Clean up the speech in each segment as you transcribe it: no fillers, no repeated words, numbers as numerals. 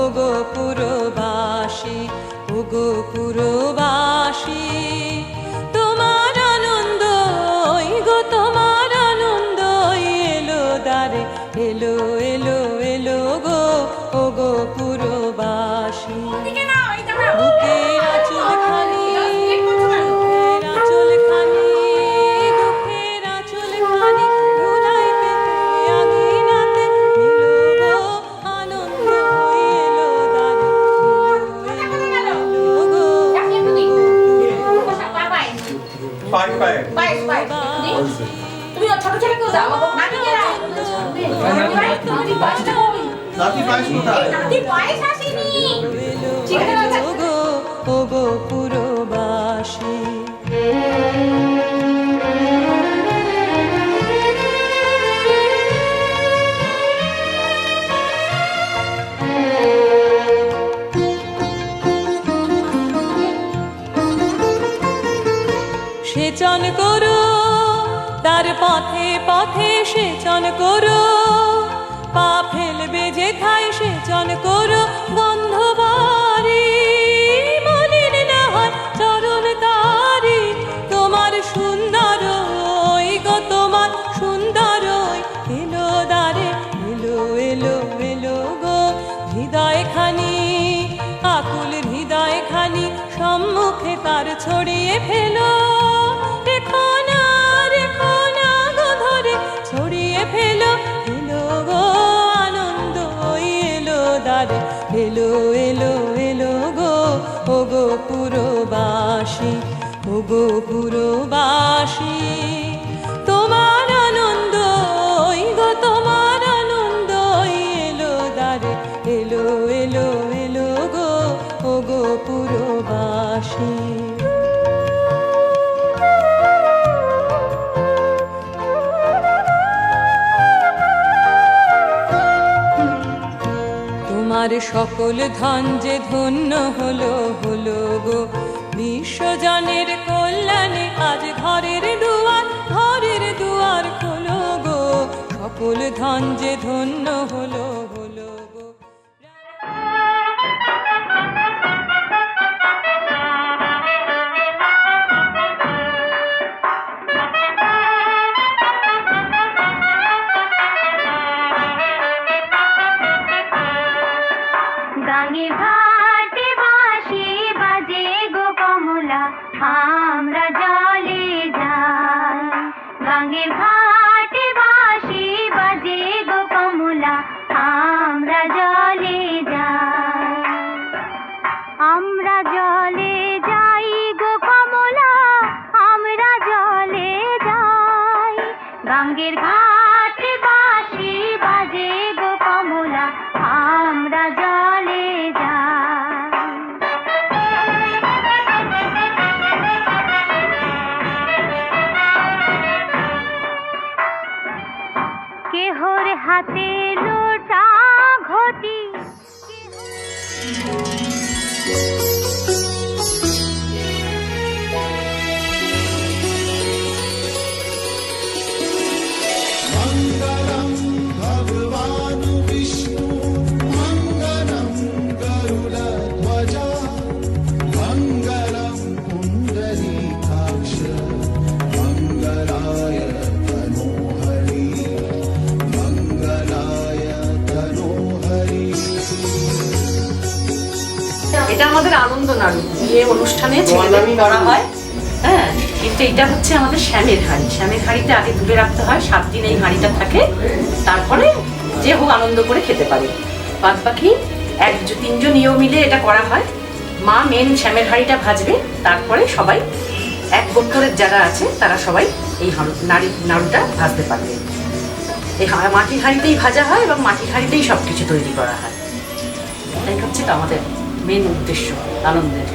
ওগো পুরবাসী, ওগো পুরবাসী, তোমার আনন্দ গো, তোমার আনন্দ এলো দ্বারে, এলো এলো এলো গো, ওগো পুরবাসী। বুকের আঁচল খানি, বুকের আঁচল খানি, দুঃখের আঁচল খানি ধুলাই পেতে আঙিনাতে এলো গো, আনন্দ এলো দ্বারে, এলো এলো এলো গো। তুমি ছোট ছেলেকেও দাও, নাতিকে দাও। নাতি পায়েসটা কই? নাতি পায়েস কোথায়? নাতি পায়েস আসেনি। ঠিক আছে গো, ওগো পুরবাসী। সেচন করো তার পথে পথে, সেচন করো পা ফেলবে যেথায়, সেচন করো গন্ধ বাড়ি, মলিন না হয় চরণ তারি, তোমার সুন্দর গো, তোমার সুন্দর এলো দ্বারে, এলো এলো এলো গো, হৃদয় খানি আকুল হৃদয় খানি সম্মুখে তার ছড়িয়ে ফেলো, রেখো না গো ধরে ছড়িয়ে ফেলো, এলো গো আনন্দ এলো দ্বারে, এলো এলো এলো গো, ওগো পুরবাসী, ওগো পুরবাসী, তোমার আনন্দ গো, তোমার আনন্দ এলো দ্বারে, এলো এলো এলো গো, ওগো পুরবাসী। তোমার সকল ধন যে ধন্য হলো হলো গো, বিশ্বজনের কল্যাণে আজ ঘরের দুয়ার খোলো গো, সকল ধন যে ধন্য হলো হলো গো। গাঙে ঘাটে বাঁশি বাজে গো কমলা, আমরা জলে যাই। গাঙে ঘাটে বাঁশি বাজে গো কমলা, আমরা জলে যাই। আমরা জলে যাই গো কমলা, আমরা জলে যাই। গাঙ্গের ঘাটে বাঁশি বাজে গো কমলা, আমরা জলে যাই। কেহর হাতে লোটা ঘটি, मङ्गलं भगवान् विष्णु मङ्गलं गरुडध्वज मङ्गलं पुण्डरीकाक्ष मङ्गलाय तनोहरि मङ्गलाय तनोहरि। এটা আমাদের আনন্দ নাড়ু, বিয়ে অনুষ্ঠানে ছেলেদের করা হয়। হ্যাঁ, কিন্তু এটা হচ্ছে আমাদের শ্যামের হাঁড়ি। শ্যামের হাঁড়িতে আগে তুলে রাখতে হয়, 7 দিন এই হাঁড়িটা থাকে, তারপরে যে হোক আনন্দ করে খেতে পারে। বাদ বাকি 1-3 ইয়েও মিলে এটা করা হয়। মা মেন শ্যামের হাঁড়িটা ভাজবে, তারপরে সবাই এক গোত্রের যারা আছে তারা সবাই এই নাড়ুটা ভাজতে পারবে। এই মাটির হাঁড়িতেই ভাজা হয় এবং মাটির হাঁড়িতেই সব কিছু তৈরি করা হয়। এটাই হচ্ছে তো আমাদের মেন উদ্দেশ্য আনন্দের।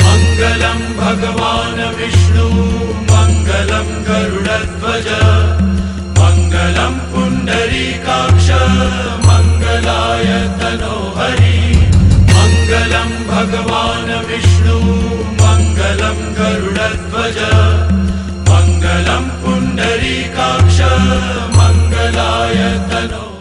मङ्गलं भगवान् विष्णु मङ्गलं गरुडध्वज मङ्गलं पुण्डरीकाक्ष मङ्गलाय तनोहरि मङ्गलं भगवान् विष्णु मङ्गलं गरुडध्वज मङ्गलं पुण्डरीकाक्ष मङ्गलाय तनोहरि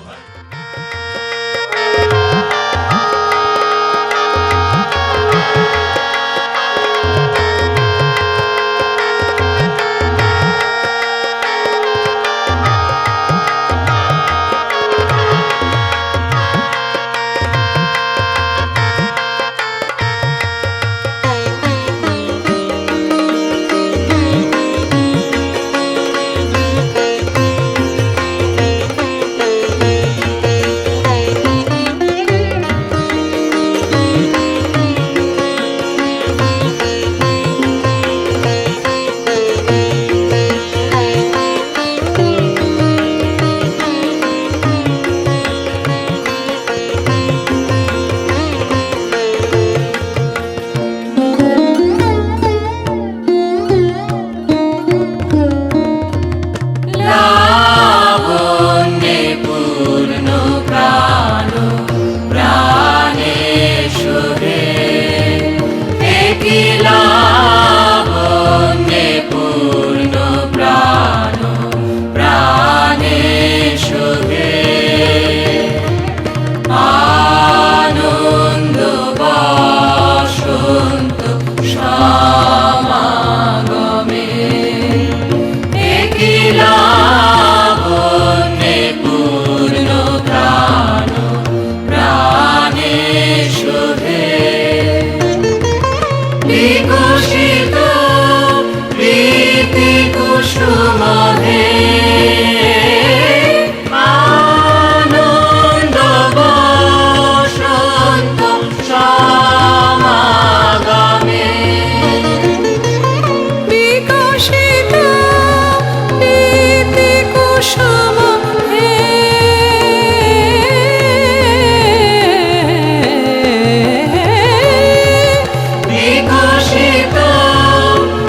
বিকশিত প্রীতি কুসুম হে আনন্দ বসন্ত সমাগমে বিকশিত প্রীতি কুসুম হে বিকশিত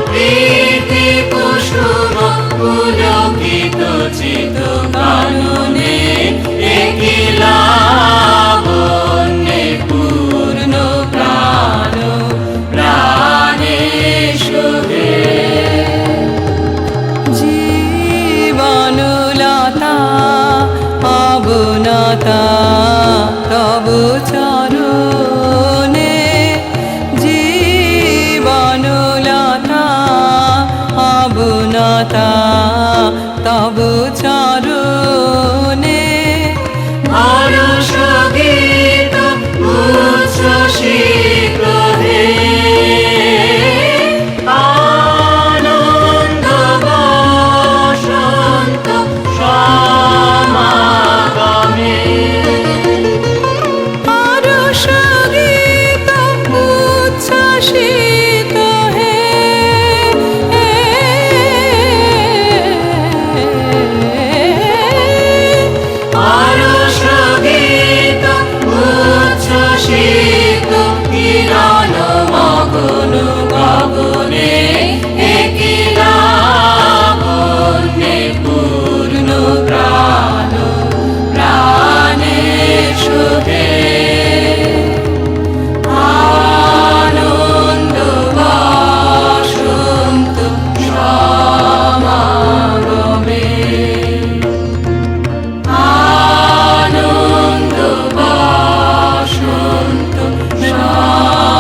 প্রীতি কুসুম পুলকিত চিত কাননে একই লাবণ্যে পূর্ণ প্রাণ প্রাণে শোভে জীবনলতা অবনতা তব চরণে জীবনলতা অবনতা তব চরণে হর্ষ গীত উচ্ছ্বসিত হে আনন্দ বসন্ত সমাগমে হর্ষ গীত উচ্ছ্বসিত হে হর্ষ গীত উচ্ছ্বসিত কিরণ মগন গগনে একই লাবণ্যে পূর্ণ প্রাণ প্রাণে শোভে আনন্দ বসন্ত সমাগমে আনন্দ বসন্ত সমাগমে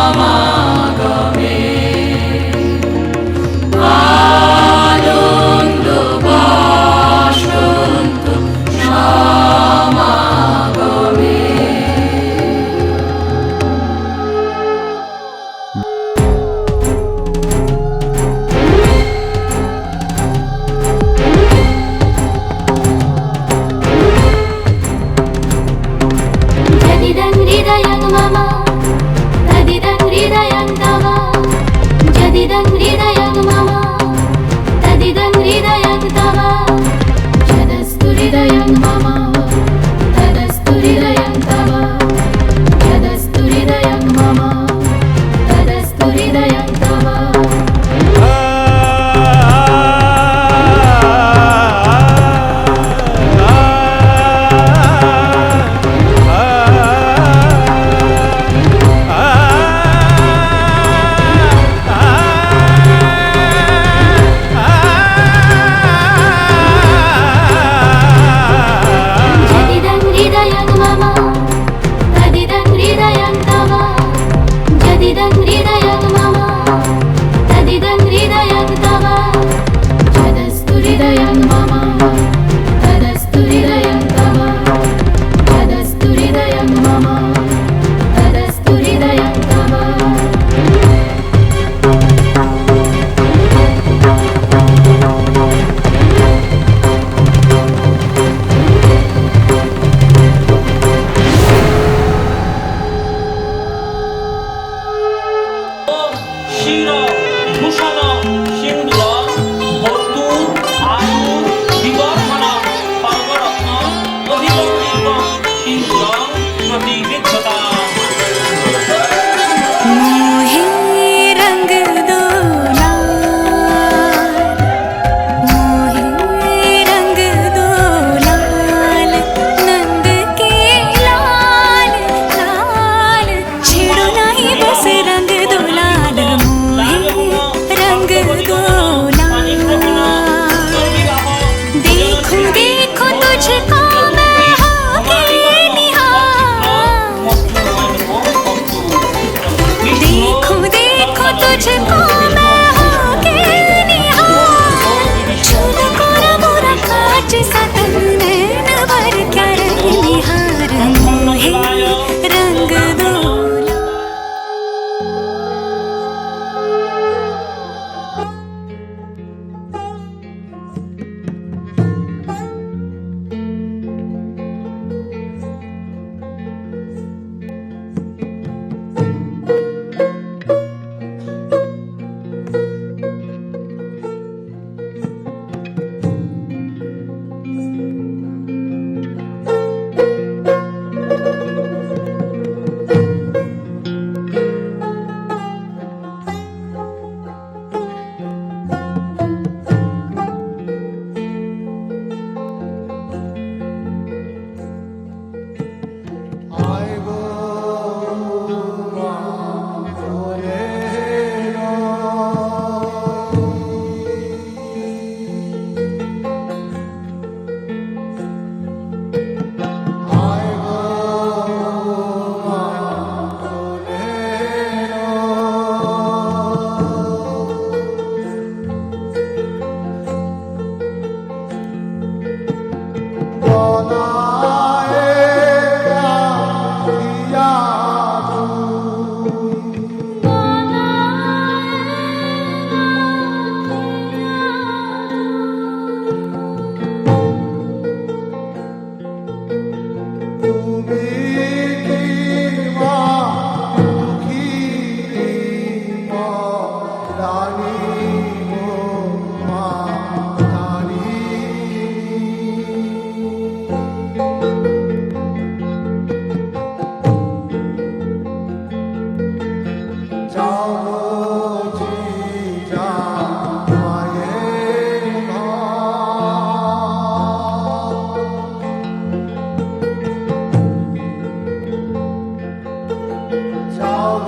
তব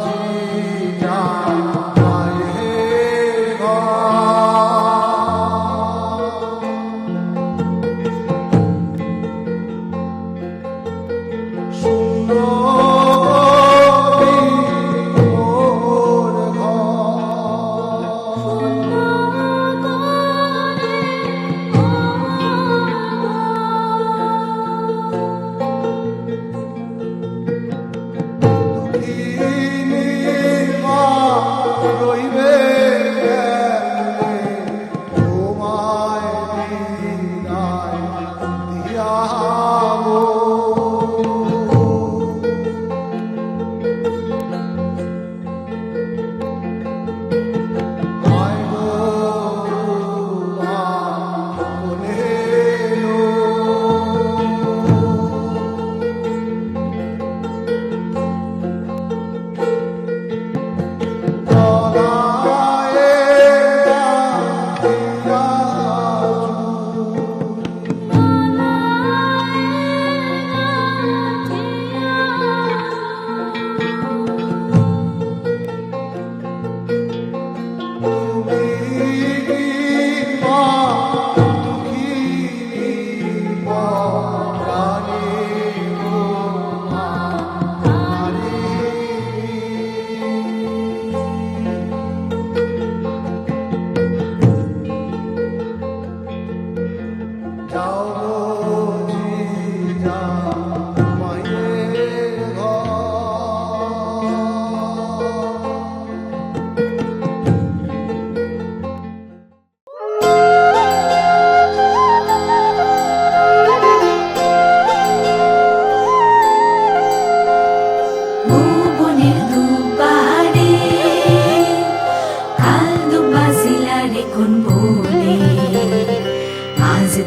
জিয়া মায়ের ঘর শূন্য মোর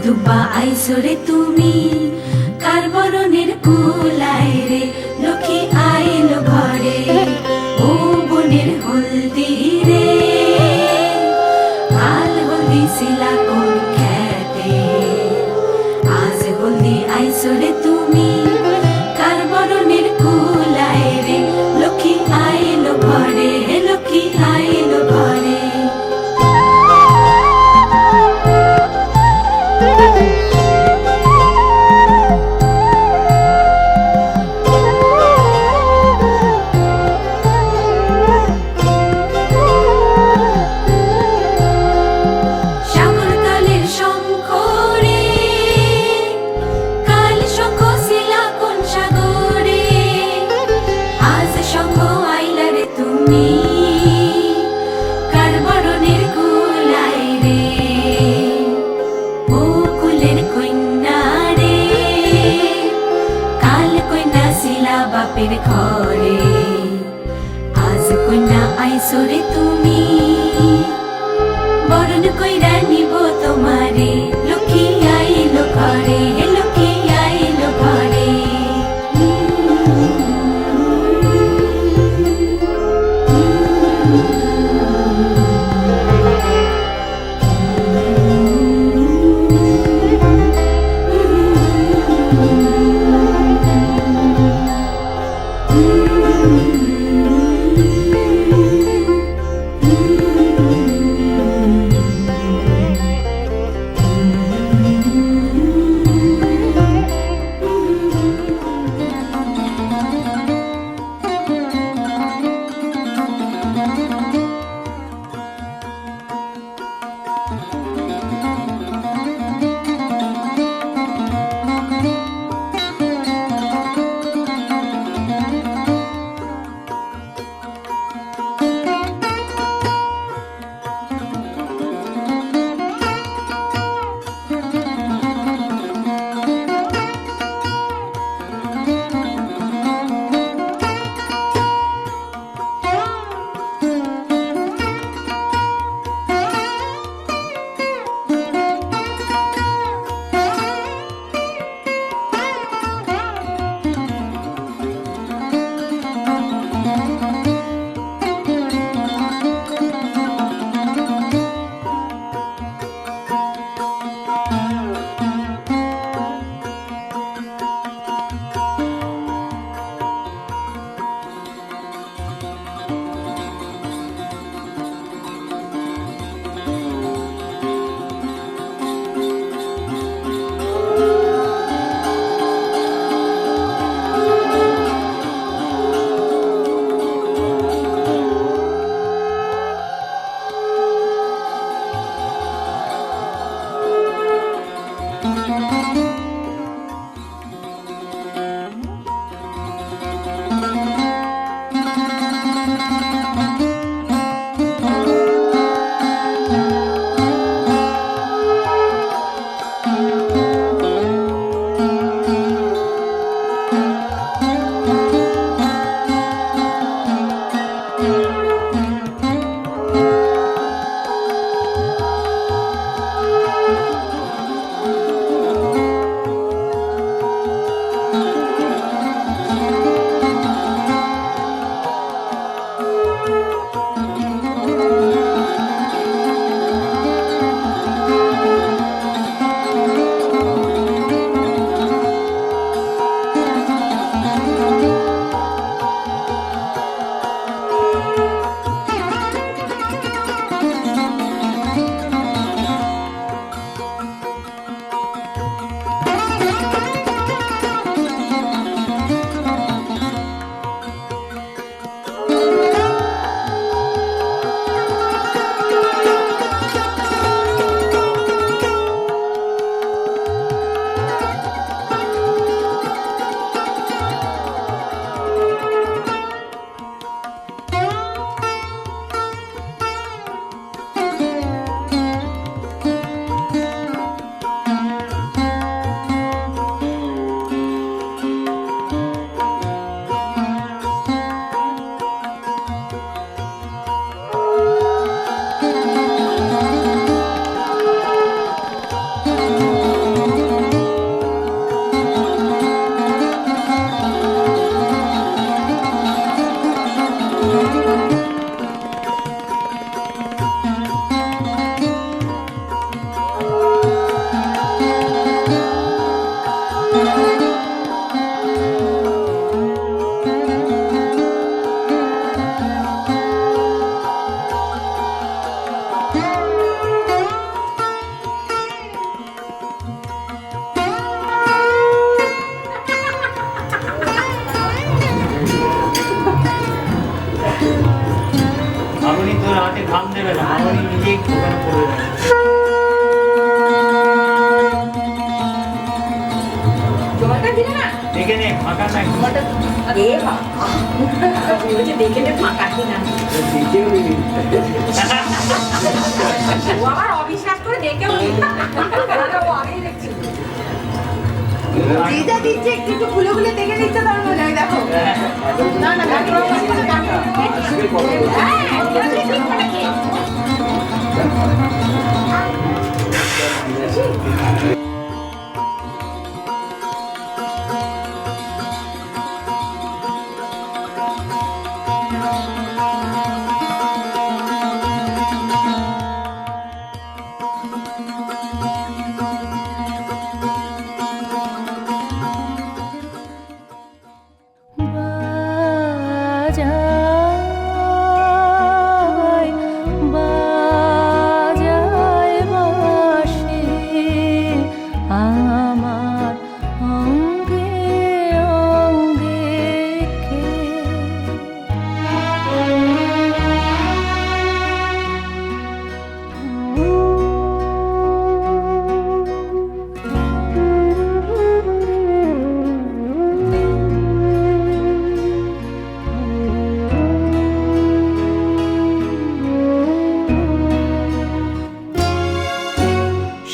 দুবা আইসরে তুমি কার বরণের কুলায় রে লক্ষ্মী আইলো ঘরে ও বনের হলদি রে কাল হলদি শিলা কোন খেতে আজ হলদি আইসরে তুমি কার বরণের কুলায় রে লক্ষ্মী আইলো ঘরে লক্ষ্মী আইলো ঘরে বাপের ঘরে আজ কন্যা আইসরে তুমি বরণ কইরা নিব তোমারে লক্ষ্মী আইলো ঘরে লক্ষ্মী আইলো ঘরে তোর হাতে ঘাম দেবে না, মামনি নিজেই ওখানে পড়ে যাবে। জলটা দিলে না দেখে নে ফাঁকা নাই, জলটা এ বাবা বলছে দেখে নে ফাঁকা কিনা ও আবার অবিশ্বাস করে দেখেও নি ও আগেই দেখছি দিদা দিচ্ছে একটু খুলে খুলে দেখে নিচ্ছে তার মনে হয় দেখো না না বাজায় বাঁশি আমার অঙ্গে অঙ্গে কে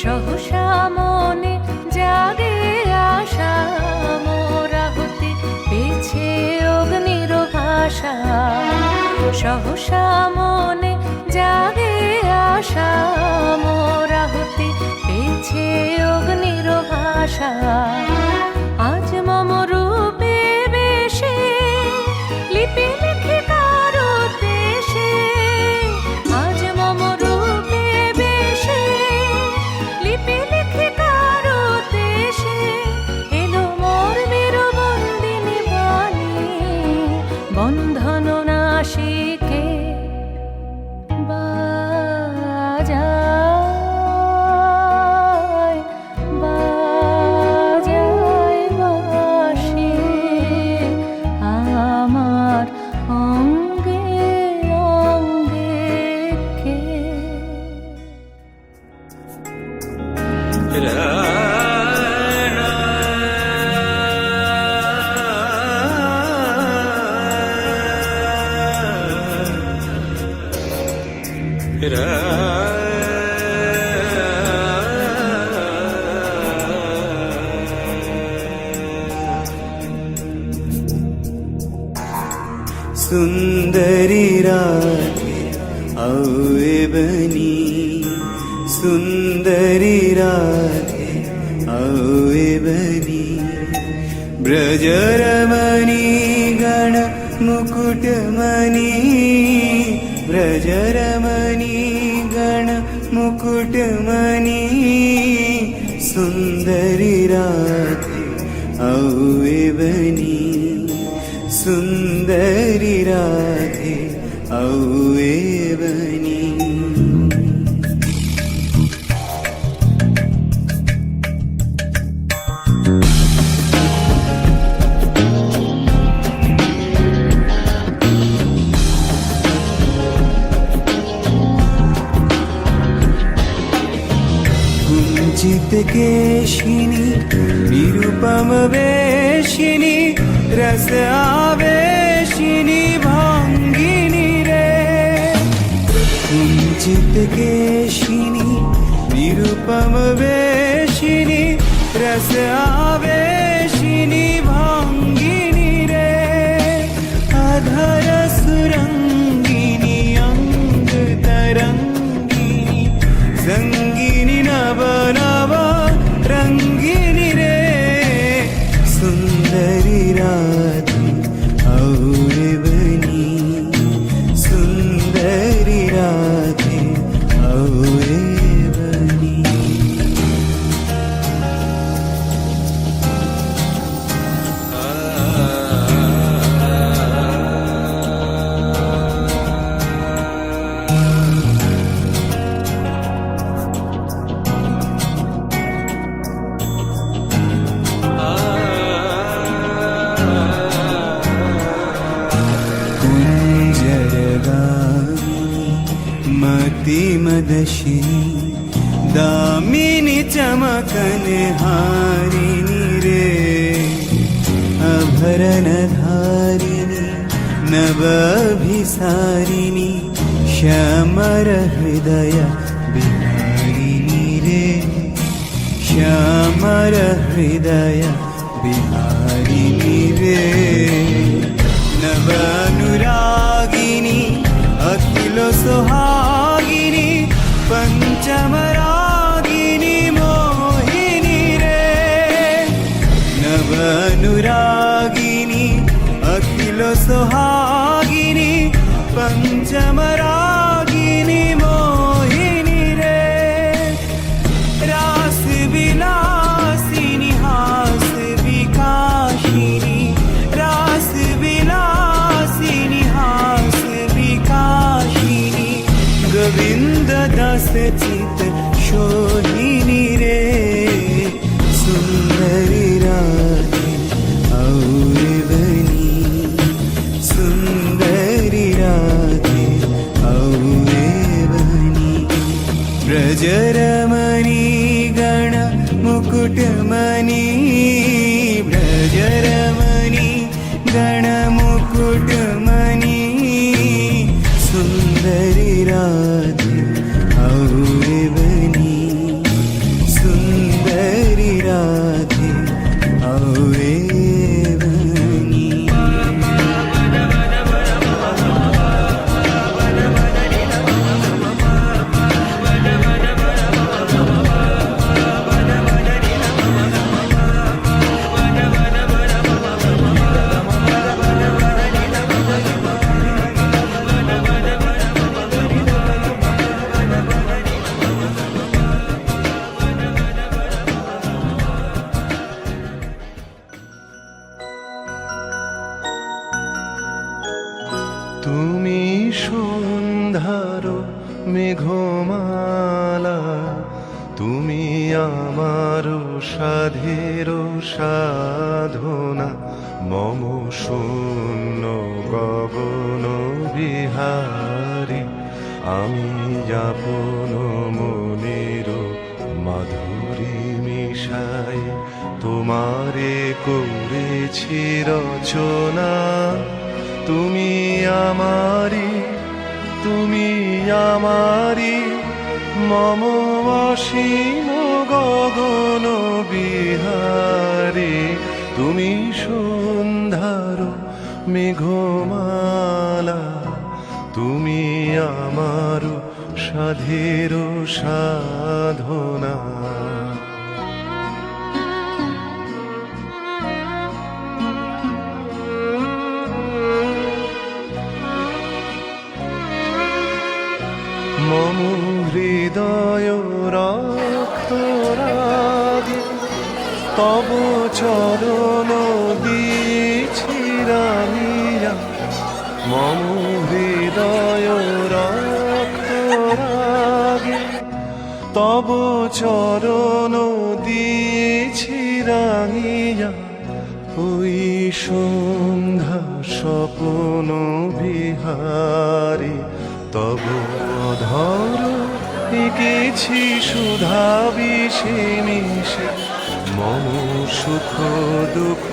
সহসা মনে জাগে আশা মোরা হতে পেছে অগ্নির ভাষা সহসা মনে জাগে আশা মোরা হতে পেছে অগ্নির ভাষা আজ মম রূপে বেশে লিপি লিখে কারো দেশে আজ মম রূপে বেশে লিপি লিখে কারো দেশে এলো মোর বন্দিনী বাণী বন্ধন নাশিকে বাজায় বাজায় বাঁশি আমার অঙ্গে অঙ্গে কে सुंदरी राधे आए बनी सुंदरी राधे आए बनी ब्रजरमणि गण मुकुटमणि ब्रजरमणि गण मुकुटमणि सुंदरी राधे आए बनी सुंदरी राधे आए बनी कुंचित केशिनी निरुपम वेशिनी रस आवेशिनी भांगिनी रे कुंचित केशिनी निरुपम वेशिनी रस आवेशिनी भांगिनी रे अधर सुरंगिनी अंग तरंगिनी संगिनी नव नव रंगिनी रे सुंदरी राधे आए बनी सुंदरी राधे आए बनी अंतिमदशिनी दामिनी चमकन हारिणी रे अभरणधारिणी नवाभिसारिणी श्यामर हृदय बिहारिणी रे श्यामर हृदय बिहारिणी रे नवानुरागिनी अखिल सुहागिनी पंचमरागिनी मोहिनी रे नवानुरागिनी अखिल सुहागिनी पंचमरागिनी मोहिनी रे रास विलासिनी हास विकासिनी रास विलासिनी हास विकासिनी गोविंद दास चित शोहिनी रे सुंदरी राधे और बनी सुंदरी राधे और बनी ब्रजरमणि गण मुकुटमणि ब्रजरमणि गण मुकुटमणि सुंदरी राधे और बनी सुंदरी राधे और बनी তুমি সন্ধ্যার মেঘমালা তুমি আমার সাধের সাধনা মম শূন্য গগন বিহারী আমি যাপন মনের মাধুরী মিশাই তোমারে করেছি রচনা তুমি আমারি মম অসীম গগন বিহারী তুমি সন্ধ্যার মেঘমালা তুমি আমার সাধের সাধনা মম হৃদয় রক্ষরাগে তব চরণ দিয়েছি রামিয়া মম হৃদয় রক্ষরাগে তব চরণ দিয়েছি রাঙিয়া ওই সন্ধ্যা স্বপ্ন বিহারী তব অধর এঁকেছি সুধা বিষে মিশে মম সুখ দুঃখ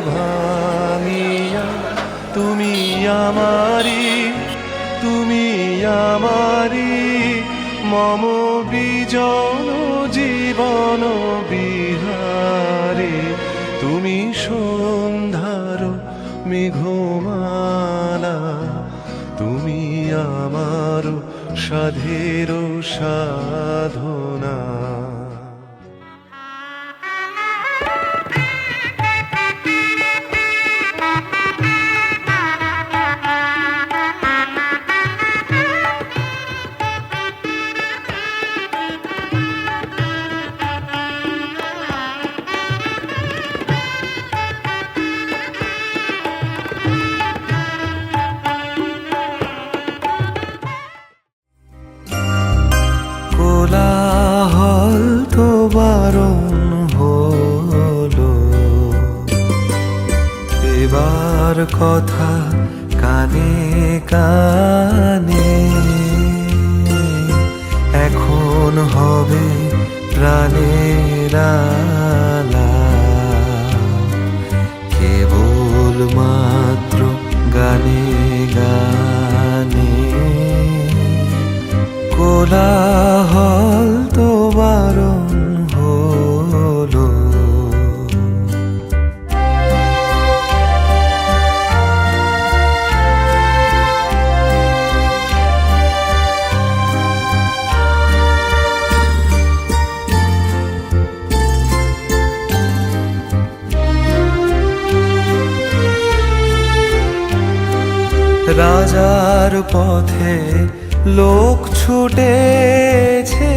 ভাঙিয়া তুমি আমারি মম বিজন জীবন বিহারে তুমি সন্ধ্যার মেঘমালা তুমি আমার সাধের সাধনা কোলাহল তো বারণ হলো এবার কথা কানে কানে বেহালা, কেবল মাত্র গানে গানে কোলাহল তো বারণ হলো। রাজার পথে লোক ছুটেছে,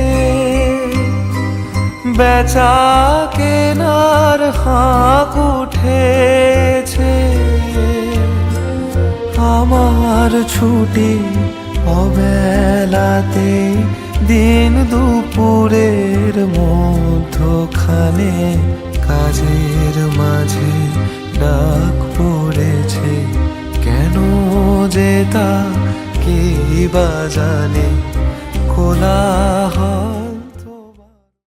বেচা কেনার হাঁক উঠেছে। আমার ছুটি অবেলাতে দিন দুপুরের মধ্যখানে কাজের মাঝে ডাক পড়েছে। কেন যে তা কে বা জানে, কোলাহল